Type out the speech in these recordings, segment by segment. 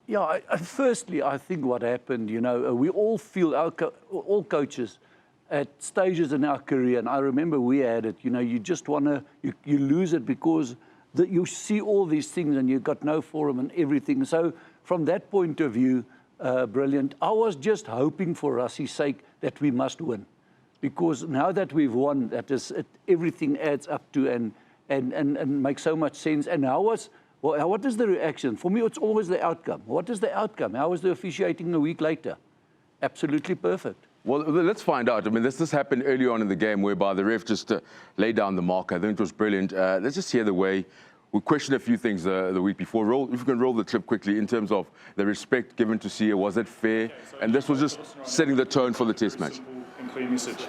Yeah, firstly, I think what happened, we all feel, all coaches, at stages in our career, and I remember we had it, you just want to, you lose it because you see all these things and you've got no forum and everything. So from that point of view, brilliant. I was just hoping for Rassie's sake that we must win. Because now that we've won, everything adds up to and makes so much sense. And what is the reaction? For me, it's always the outcome. What is the outcome? How is the officiating a week later? Absolutely perfect. Well, let's find out. I mean, this happened early on in the game whereby the ref just laid down the mark. I think it was brilliant. Let's just hear the way. We questioned a few things the week before. If you can roll the clip quickly in terms of the respect given to Sia, was it fair? Okay, so and this was just setting the tone for the test match. And clear message.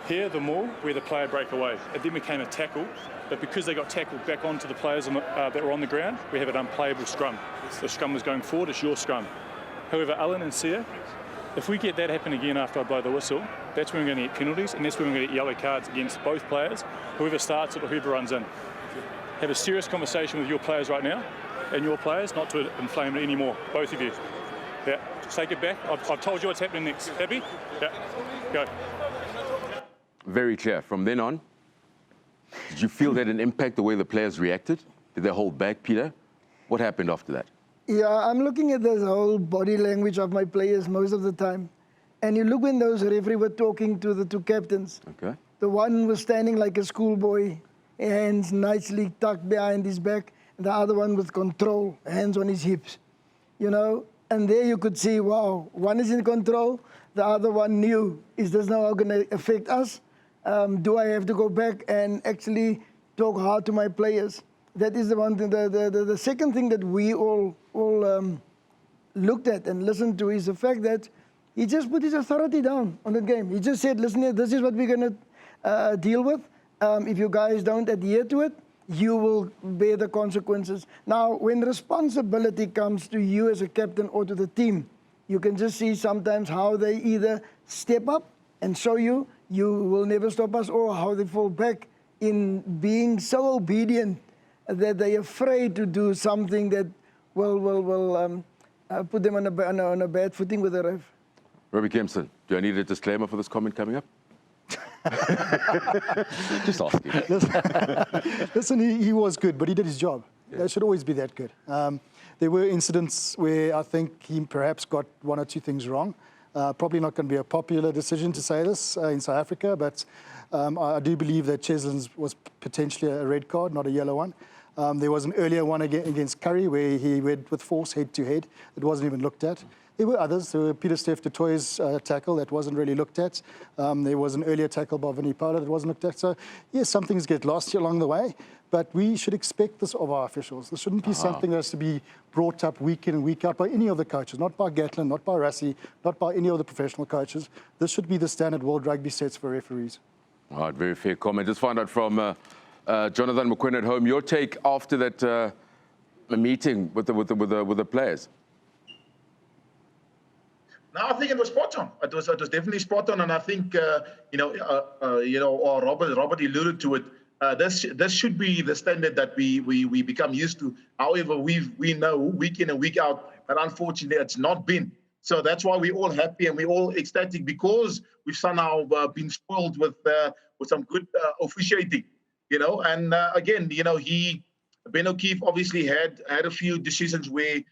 Here, the maul, where the player break away. It then became a tackle, but because they got tackled back onto the players that were on the ground, we have an unplayable scrum. The scrum was going forward, it's your scrum. However, Alan and Sia, if we get that happen again after I blow the whistle, that's when we're going to get penalties, and that's when we're going to get yellow cards against both players, whoever starts it or whoever runs in. Have a serious conversation with your players right now, and your players, not to inflame it anymore, both of you. Yeah, just take it back. I've told you what's happening next. Happy? Yeah, go. Very clear. From then on, did you feel that an impact the way the players reacted? Did they hold back, Peter? What happened after that? Yeah, I'm looking at this whole body language of my players most of the time. And you look when those referees were talking to the two captains. Okay. The one was standing like a schoolboy, hands nicely tucked behind his back. And the other one with control, hands on his hips. And there you could see, wow, one is in control, the other one knew, is this now going to affect us? Do I have to go back and actually talk hard to my players? That is the one thing. The second thing that we all looked at and listened to is the fact that he just put his authority down on the game. He just said, listen here, this is what we're going to deal with. If you guys don't adhere to it, you will bear the consequences. Now, when responsibility comes to you as a captain or to the team, you can just see sometimes how they either step up and show you will never stop us, or how they fall back in being so obedient that they're afraid to do something that will put them on a bad footing with the ref. Robbi Kempson, do I need a disclaimer for this comment coming up? Just asking. Listen, he was good, but he did his job. Yeah. That should always be that good. There were incidents where I think he perhaps got one or two things wrong. Probably not going to be a popular decision to say this in South Africa, but I do believe that Cheslin's was potentially a red card, not a yellow one. There was an earlier one against Curry where he went with force head-to-head. It wasn't even looked at. There were others. There were Pieter-Steph du Toit's tackle that wasn't really looked at. There was an earlier tackle by Vinnie Paula that wasn't looked at. So, yes, some things get lost along the way, but we should expect this of our officials. This shouldn't be something that has to be brought up week in and week out by any of the coaches, not by Gatlin, not by Rassie, not by any of the professional coaches. This should be the standard world rugby sets for referees. All right, very fair comment. Just find out from Jonathan McQuinn at home, your take after that meeting with the players. No, I think it was spot on. It was definitely spot on, and I think or Robert alluded to it. This should be the standard that we become used to. However, we know week in and week out that unfortunately it's not been. So that's why we're all happy and we're all ecstatic, because we've somehow been spoiled with some good officiating. And again, Ben O'Keefe obviously had a few decisions where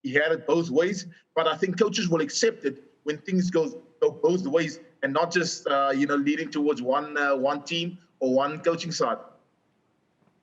he had it both ways, but I think coaches will accept it when things go both ways and not just leading towards one team or one coaching side.